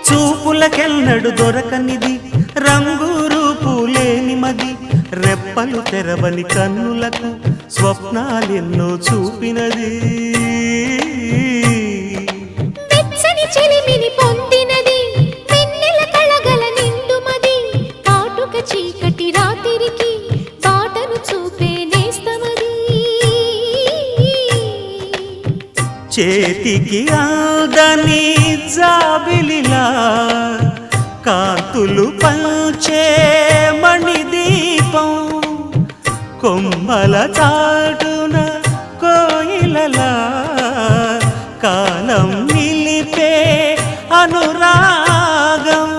చూపులకెన్నడు దొరకనిది రంగు రూపు లేని మది రెప్పలు తెరవని కన్నులకు స్వప్నాలెన్నో చూపినది వెచ్చని చెలిమిని పొందినది వెన్నెల కళగల నిండుమది కాటుక చీకటి రాత్రికి బాటను చూపే నేస్తమది చేతికి ఆదని జాబిలిలా కాంతులు పంచే మణిదీపం కొమ్మల చాటున కోయిలలా కాలం నిలిపే అనురాగం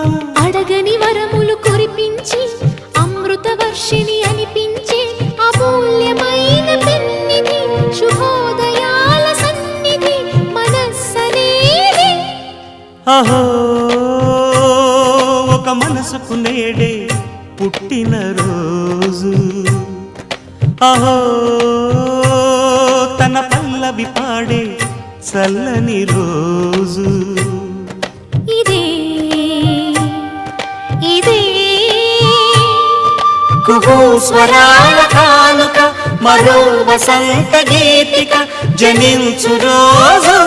అడగని వరములు కురిపించి అమృత వర్షిణి అనిపించే అమూల్యమైన పెన్నిధి శుభోదయాల సన్నిధి మనస్సనేది అహో ఒక మనసుకు నేడే పుట్టిన రోజు అహో తన పల్లవి పాడే చల్లని రోజు ఇదే ఇదే కుహూ స్వరాల కానుక మరో వసంత గీతిక జనించు రోజు